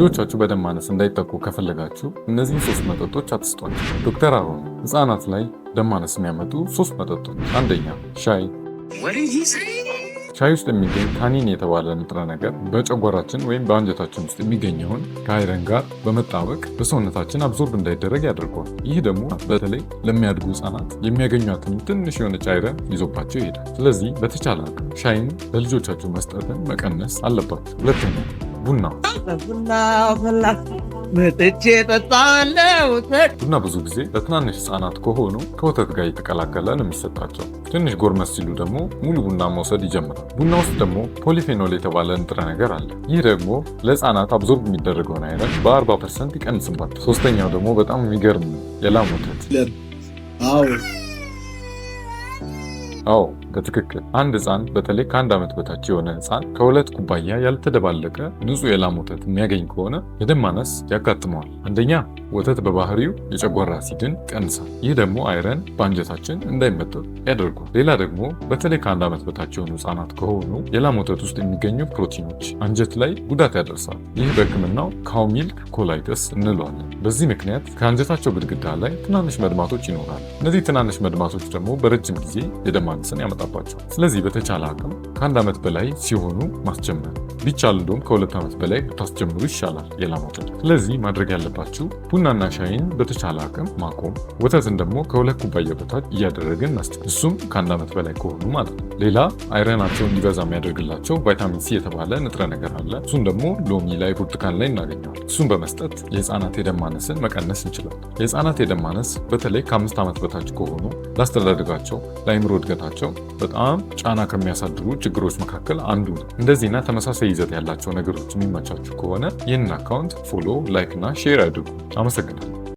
ልጆቻችሁ በደም ማነስ እንዳይጠቁ ከፈለጋችሁ እነዚህን 3 መጠጦች አትስጧቸው። ዶክተር አሮን ህፃናት ላይ ደም ማነስ የሚያመጡ 3 መጠጦች። አንደኛ ሻይ። ሻይ ውስጥ የሚገኝ ታኒን የተባለ ንጥረ ነገር በጨጓራችን ወይም በአንጀታችን ውስጥ የሚገኘውን ከአይረን ጋር በመጣበቅ በሰውነታችን አብዞርብ እንዳይደረግ ያደርገዋል። ይህ ደግሞ በተለይ ለሚያድጉ ህጻናት የሚያገኟትን ትንሽ የሆነች አይረን ይዞባቸው ይሄዳል። ስለዚህ በተቻለ አቅም ሻይን ለልጆቻችሁ መስጠትን መቀነስ አለባቸው። ሁለተኛ ቡና። ቡና ብዙ ጊዜ ለትናንሽ ህጻናት ከሆኑ ከወተት ጋር የተቀላቀለ ነው የሚሰጣቸው። ትንሽ ጎርመስ ሲሉ ደግሞ ሙሉ ቡና መውሰድ ይጀምራል። ቡና ውስጥ ደግሞ ፖሊፌኖል የተባለ ንጥረ ነገር አለ። ይህ ደግሞ ለህፃናት አብዞርብ የሚደረገውን አይረን በ40% ይቀንስባቸው። ሶስተኛው ደግሞ በጣም የሚገርም የላም ወተት። አዎ በትክክል አንድ ህፃን በተለይ ከ1 ዓመት በታች የሆነ ህፃን ከ2 ኩባያ ያልተደባለቀ ንጹህ የላም ወተት የሚያገኝ ከሆነ የደም ማነስ ያጋጥመዋል። አንደኛ ወተት በባህሪው የጨጓራ አሲድን ቀንሳል። ይህ ደግሞ አይረን በአንጀታችን እንዳይመጠጥ ያደርጓል። ሌላ ደግሞ በተለይ ከ1 ዓመት በታች የሆኑ ህፃናት ከሆኑ የላም ወተት ውስጥ የሚገኙ ፕሮቲኖች አንጀት ላይ ጉዳት ያደርሳል። ይህ በህክምናው ካው ሚልክ ኮላይተስ እንለዋለን። በዚህ ምክንያት ከአንጀታቸው ግድግዳ ላይ ትናንሽ መድማቶች ይኖራሉ። እነዚህ ትናንሽ መድማቶች ደግሞ በረጅም ጊዜ የደም ማነስን ያመጣባቸው። ስለዚህ በተቻለ አቅም ከ1 ዓመት በላይ ሲሆኑ ማስጀመር፣ ቢቻል እንደውም ከ2 ዓመት በላይ ብታስጀምሩ ይሻላል የላም ወተት። ስለዚህ ማድረግ ያለባችሁ ቡናና ሻይን በተቻለ አቅም ማቆም፣ ወተትን ደግሞ ከ2 ኩባያ በታች እያደረግን መስጠት፣ እሱም ከ1 ዓመት በላይ ከሆኑ ማለት ነው። ሌላ አይረናቸው እንዲበዛ የሚያደርግላቸው ቫይታሚን ሲ የተባለ ንጥረ ነገር አለ። እሱን ደግሞ ሎሚ ላይ፣ ብርቱካን ላይ እናገኘዋለን። እሱን በመስጠት የህፃናት የደም ማነስን መቀነስ እንችላለን። የህፃናት የደም ማነስ በተለይ ከ5 ዓመት በታች ከሆኑ ለአስተዳደጋቸው፣ ለአይምሮ እድገታቸው በጣም ጫና ከሚያሳድሩ ችግሮች መካከል አንዱ ነው። እንደዚህና ተመሳሳይ ይዘት ያላቸው ነገሮች የሚመቻችሁ ከሆነ ይህንን አካውንት ፎሎ፣ ላይክ እና ሼር አድርጉ። አመሰግናለሁ።